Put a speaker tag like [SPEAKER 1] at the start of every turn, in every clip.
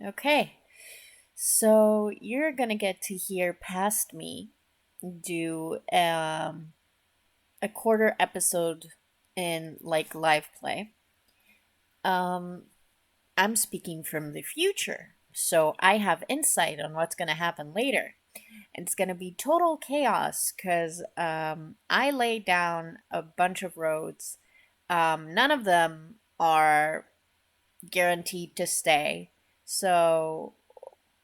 [SPEAKER 1] Okay, so you're gonna get to hear past me do a quarter episode in like live play. Um, I'm speaking from the future, so I have insight on what's gonna happen later. It's gonna be total chaos because I laid down a bunch of roads. None of them are guaranteed to stay. So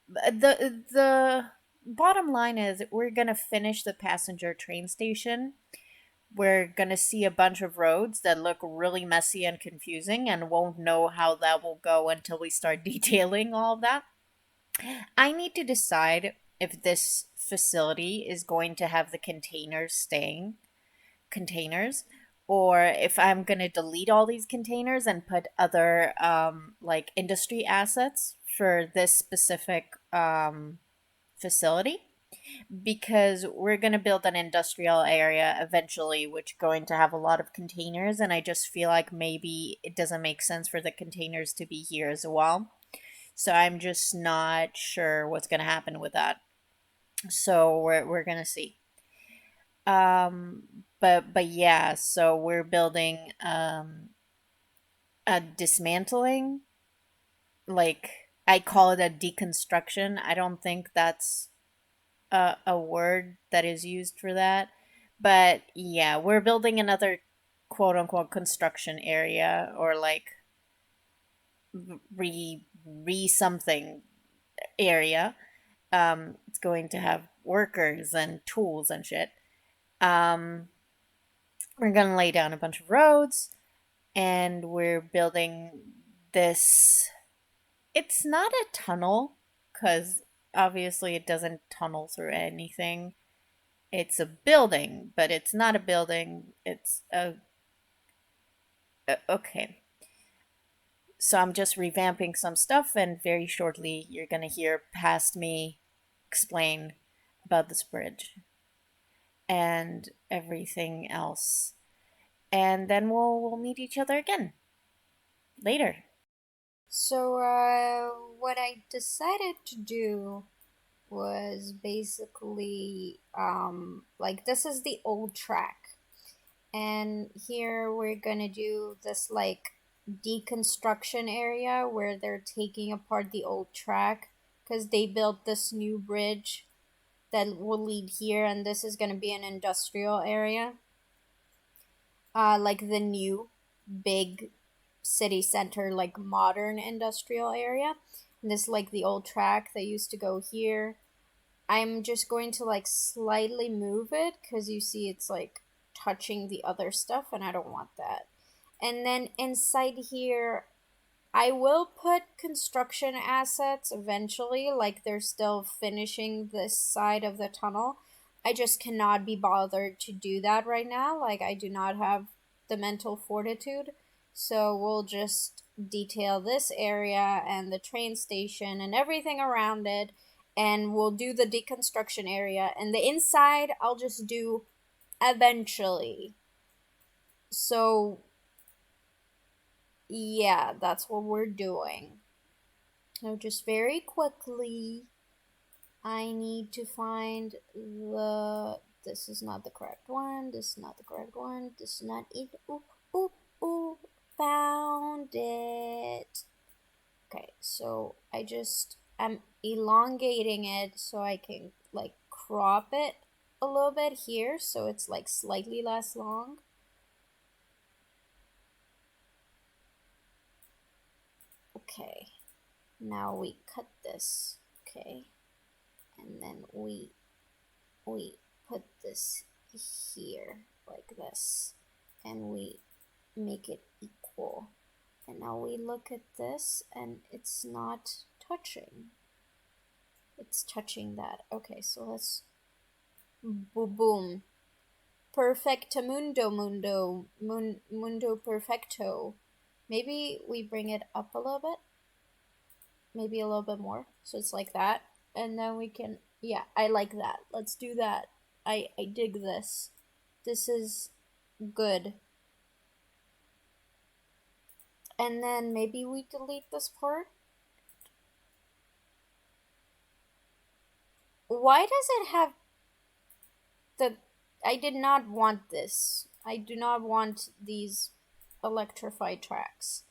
[SPEAKER 1] the bottom line is we're gonna finish the passenger train station. We're gonna see a bunch of roads that look really messy and confusing, and won't know how that will go until we start detailing all of that. I need to decide if this facility is going to have the containers, or if I'm going to delete all these containers and put other like industry assets for this specific facility, because we're going to build an industrial area eventually which going to have a lot of containers, and I just feel like maybe it doesn't make sense for the containers to be here as well. So I'm just not sure what's going to happen with that. So we're going to see. But yeah, so we're building a dismantling, like I call it a deconstruction. I don't think that's a word that is used for that. But yeah, we're building another quote unquote construction area, or like re something area. It's going to have workers and tools and shit. Um, we're gonna lay down a bunch of roads, and we're building this. It's not a tunnel, because obviously it doesn't tunnel through anything. It's a building, but it's not a building. It's okay. So I'm just revamping some stuff, and very shortly you're gonna hear past me explain about this bridge and everything else. And then we'll meet each other again later.
[SPEAKER 2] What I decided to do was basically like this is the old track, and here we're gonna do this like deconstruction area where they're taking apart the old track because they built this new bridge that will lead here, and this is gonna be an industrial area, like the new big city center, like modern industrial area. And this like the old track that used to go here. I'm just going to like slightly move it because you see it's like touching the other stuff, and I don't want that. And then inside here, I will put construction assets eventually, like they're still finishing this side of the tunnel. I just cannot be bothered to do that right now. Like, I do not have the mental fortitude. So, we'll just detail this area and the train station and everything around it. And we'll do the deconstruction area. And the inside, I'll just do eventually. So, yeah, that's what we're doing. Now, just very quickly, I need to find the. This is not the correct one. This is not the correct one. This is not it. Ooh, ooh, ooh. Found it. Okay, so I'm elongating it so I can like crop it a little bit here so it's like slightly less long. Okay, now we cut this. Okay, and then we put this here like this, and we make it equal, and now we look at this and it's not touching, it's touching that. Okay, so let's boom boom, perfectamundo, mundo perfecto. Maybe we bring it up a little bit, maybe a little bit more, so it's like that, and then we can, yeah, I like that, let's do that. I dig this. This is good. And then maybe we delete this part. Why does it have the. I did not want this. I do not want these electrified tracks.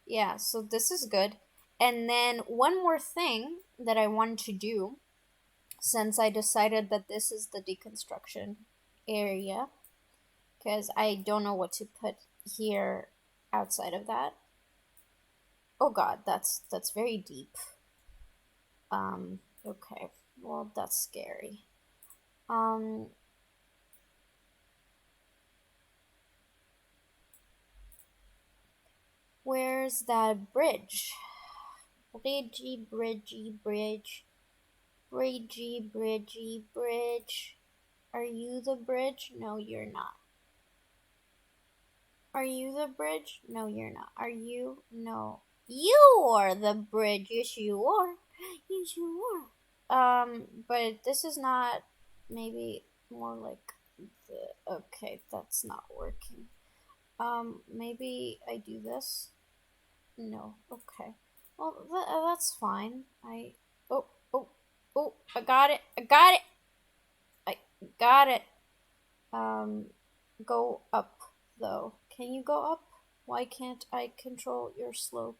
[SPEAKER 2] Yeah, so this is good. And then one more thing that I want to do, since I decided that this is the deconstruction area, because I don't know what to put here outside of that. Oh god, that's very deep. Okay. Well, that's scary. Um where's that bridge? Bridgey, bridgey, bridge. Bridgey, bridgey, bridge. Are you the bridge? No, you're not. Are you the bridge? No, you're not. Are you? No. You are the bridge. Yes, you are. Yes, you are. But this is not. Maybe more like the. Okay, that's not working. Maybe I do this. No. Okay. Well, that's fine. Oh, oh, oh! I got it. I got it. I got it. Um, go up though. Can you go up? Why can't I control your slope?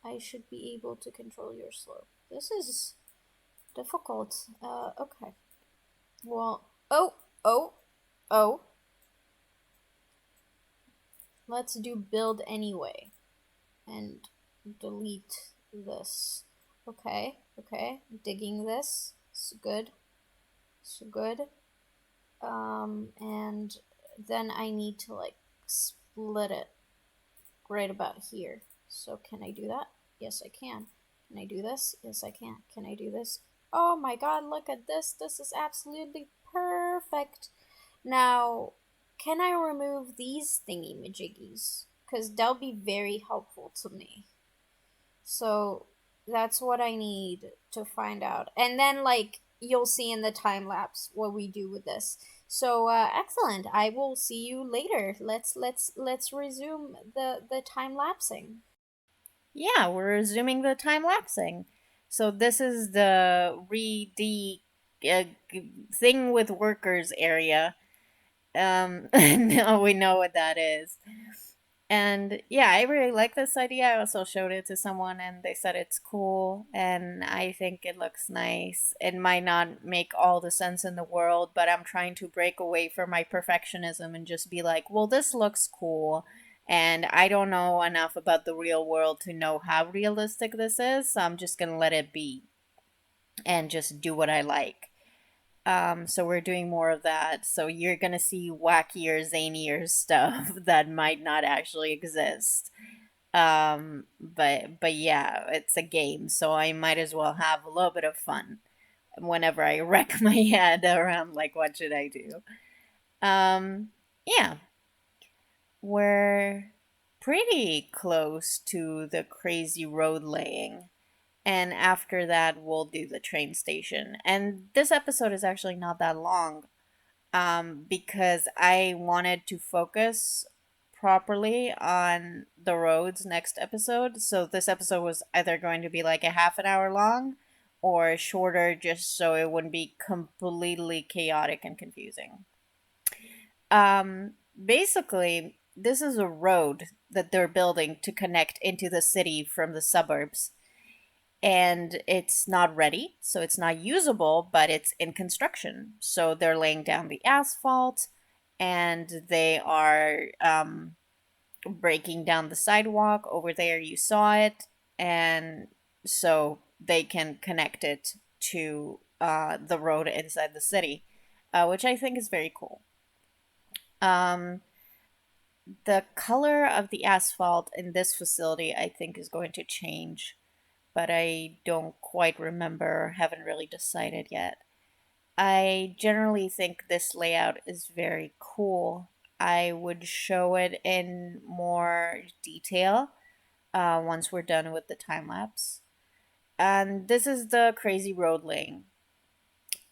[SPEAKER 2] I should be able to control your slope. This is difficult. Okay. Well, oh, oh, oh. Let's do build anyway and delete this. Okay, okay. Digging this. It's good. It's good. And then I need to like split it right about here. So can I do that? Yes, I can. Can I do this? Yes, I can. Can I do this? Oh my god, look at this. This is absolutely perfect. Now, can I remove these thingy majiggies? Because they'll be very helpful to me. So that's what I need to find out. And then, like, you'll see in the time lapse what we do with this. So excellent. I will see you later. Let's resume the time lapsing.
[SPEAKER 1] Yeah, we're resuming the time lapsing. So this is the thing with workers area. Now we know what that is. And yeah, I really like this idea. I also showed it to someone and they said it's cool and I think it looks nice. It might not make all the sense in the world, but I'm trying to break away from my perfectionism and just be like, well, this looks cool. And I don't know enough about the real world to know how realistic this is, so I'm just going to let it be and just do what I like. So we're doing more of that. So you're gonna see wackier, zanier stuff that might not actually exist. But yeah, it's a game, so I might as well have a little bit of fun whenever I wreck my head around like what should I do. Yeah, we're pretty close to the crazy road laying. And after that, we'll do the train station. And this episode is actually not that long, because I wanted to focus properly on the roads next episode. So this episode was either going to be like a half an hour long or shorter, just so it wouldn't be completely chaotic and confusing. Basically, this is a road that they're building to connect into the city from the suburbs. And it's not ready, so it's not usable, but it's in construction. So they're laying down the asphalt and they are breaking down the sidewalk. Over there, you saw it. And so they can connect it to the road inside the city, which I think is very cool. Um, the color of the asphalt in this facility, I think, is going to change, but I don't quite remember, haven't really decided yet. I generally think this layout is very cool. I would show it in more detail once we're done with the time lapse. And this is the crazy road lane.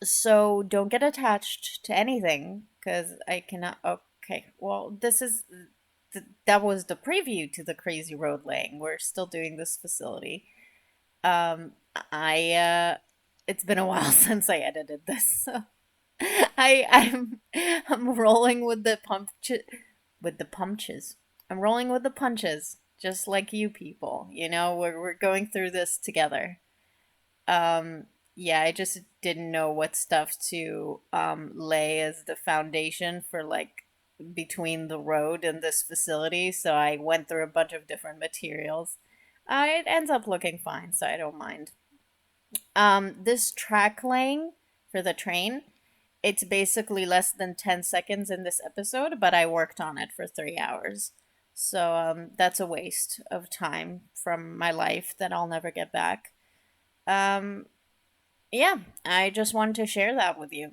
[SPEAKER 1] So don't get attached to anything because I cannot. Okay, well, that was the preview to the crazy road laying. We're still doing this facility. Um, I it's been a while since I edited this, so I'm rolling with the punches. I'm rolling with the punches, just like you people. You know, we're going through this together. Yeah, I just didn't know what stuff to lay as the foundation for like between the road and this facility, so I went through a bunch of different materials. It ends up looking fine, so I don't mind. This track laying for the train, it's basically less than 10 seconds in this episode, but I worked on it for 3 hours. So that's a waste of time from my life that I'll never get back. Um, yeah, I just wanted to share that with you.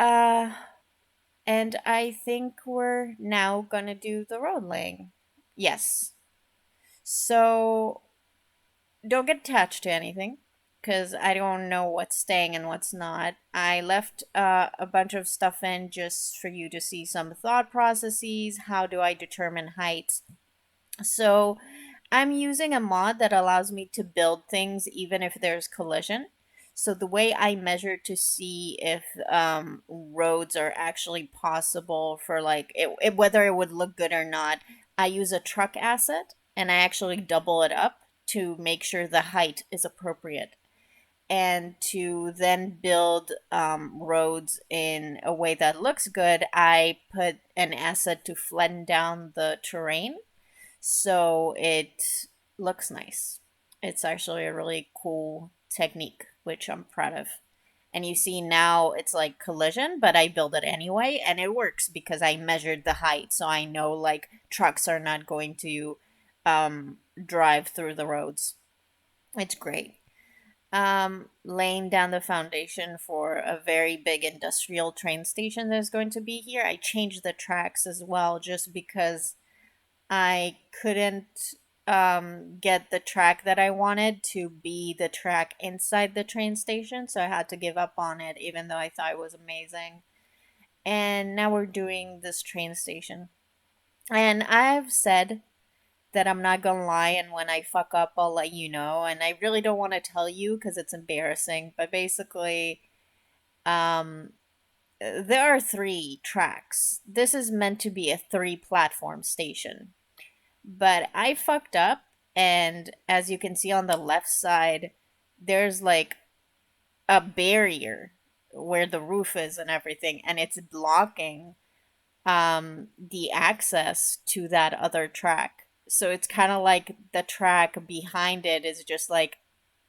[SPEAKER 1] Uh, and I think we're now gonna do the road laying. Yes. So don't get attached to anything because I don't know what's staying and what's not. I left a bunch of stuff in just for you to see some thought processes. How do I determine heights? So I'm using a mod that allows me to build things even if there's collision. So the way I measure to see if roads are actually possible for like whether it would look good or not, I use a truck asset and I actually double it up to make sure the height is appropriate and to then build roads in a way that looks good. I put an asset to flatten down the terrain so it looks nice. It's actually a really cool technique, which I'm proud of. And you see now it's like collision, but I build it anyway, and it works because I measured the height, so I know like trucks are not going to drive through the roads. It's great. Laying down the foundation for a very big industrial train station that's going to be here. I changed the tracks as well just because I couldn't get the track that I wanted to be the track inside the train station, so I had to give up on it, even though I thought it was amazing. And now we're doing this train station. And I've said that I'm not gonna lie, and when I fuck up, I'll let you know. And I really don't want to tell you because it's embarrassing, but basically, um, there are three tracks. This is meant to be a three platform station. But I fucked up, and as you can see on the left side, there's like a barrier where the roof is and everything, and it's blocking the access to that other track. So it's kind of like the track behind it is just like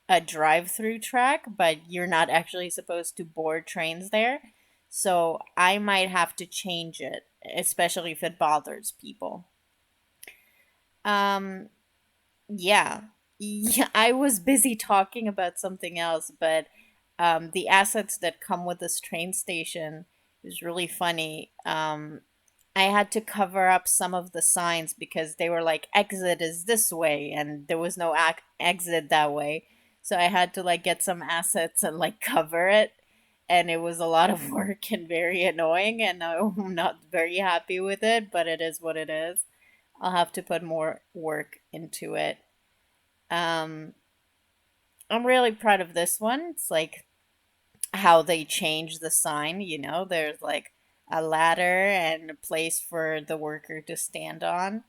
[SPEAKER 1] a drive-through track, but you're not actually supposed to board trains there. So I might have to change it, especially if it bothers people. Um, Yeah. Yeah, I was busy talking about something else, but the assets that come with this train station is really funny. I had to cover up some of the signs because they were like exit is this way and there was no exit that way. So I had to like get some assets and like cover it. And it was a lot of work and very annoying, and I'm not very happy with it, but it is what it is. I'll have to put more work into it. Um, I'm really proud of this one. It's like how they changed the sign, you know, there's like a ladder and a place for the worker to stand on.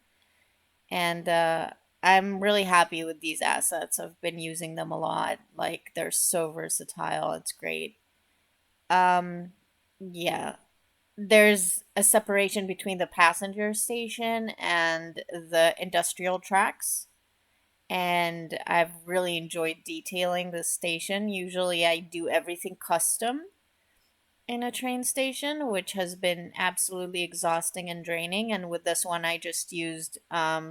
[SPEAKER 1] And I'm really happy with these assets. I've been using them a lot. Like they're so versatile. It's great. Um, yeah. There's a separation between the passenger station and the industrial tracks, and I've really enjoyed detailing the station. Usually, I do everything custom in a train station, which has been absolutely exhausting and draining. And with this one, I just used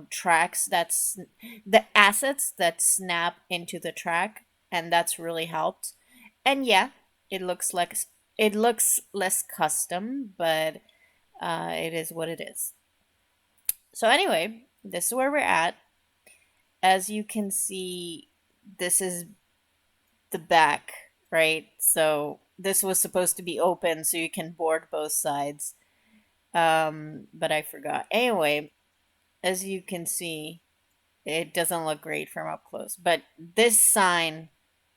[SPEAKER 1] tracks that's the assets that snap into the track, and that's really helped. And yeah, it looks like it looks less custom, but it is what it is. So anyway, this is where we're at. As you can see, this is the back, right? So this was supposed to be open so you can board both sides. But I forgot. Anyway, as you can see, it doesn't look great from up close. But this sign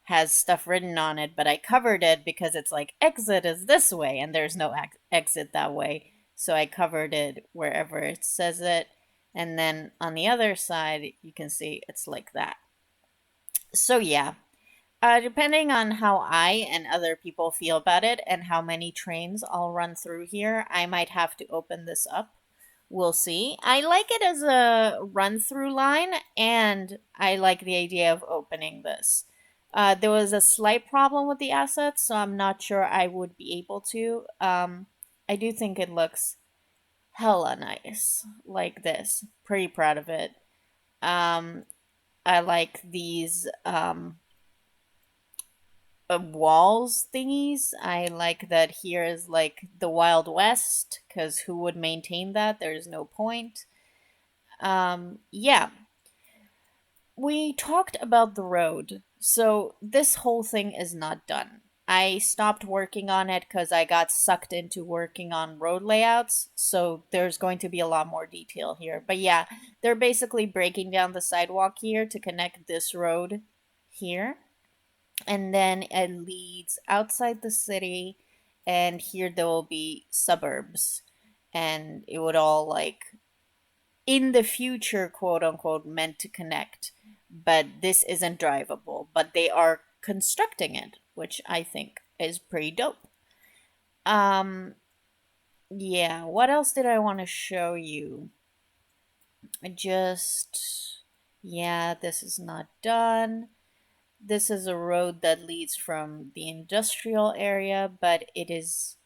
[SPEAKER 1] has stuff written on it, but I covered it because it's like exit is this way and there's no exit that way. So I covered it wherever it says it. And then on the other side, you can see it's like that. So yeah, depending on how I and other people feel about it and how many trains I'll run through here, I might have to open this up. We'll see. I like it as a run through line, and I like the idea of opening this. There was a slight problem with the assets, so I'm not sure I would be able to. I do think it looks hella nice, like this. Pretty proud of it. Um, I like these walls thingies. I like that here is like the Wild West, because who would maintain that? There's no point. Yeah, we talked about the road. So this whole thing is not done. I stopped working on it because I got sucked into working on road layouts. So there's going to be a lot more detail here. But yeah, they're basically breaking down the sidewalk here to connect this road here, and then it leads outside the city, and here there will be suburbs, and it would all like in the future, quote unquote, meant to connect, but this isn't drivable, but they are constructing it, which I think is pretty dope. Um yeah, what else did I want to show you? Just, yeah, this is not done. This is a road that leads from the industrial area, but it is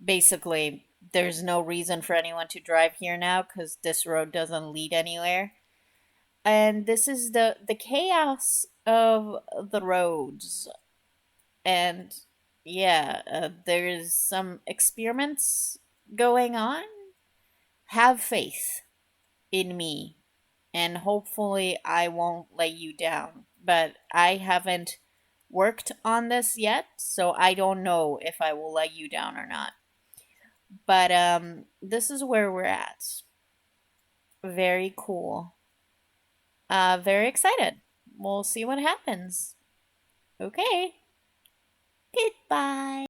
[SPEAKER 1] basically there's no reason for anyone to drive here now because this road doesn't lead anywhere. And this is the chaos of the roads. And yeah, there's some experiments going on. Have faith in me, and hopefully I won't let you down. But I haven't worked on this yet, so I don't know if I will let you down or not. But this is where we're at. Very cool. Very excited. We'll see what happens. Okay. Goodbye.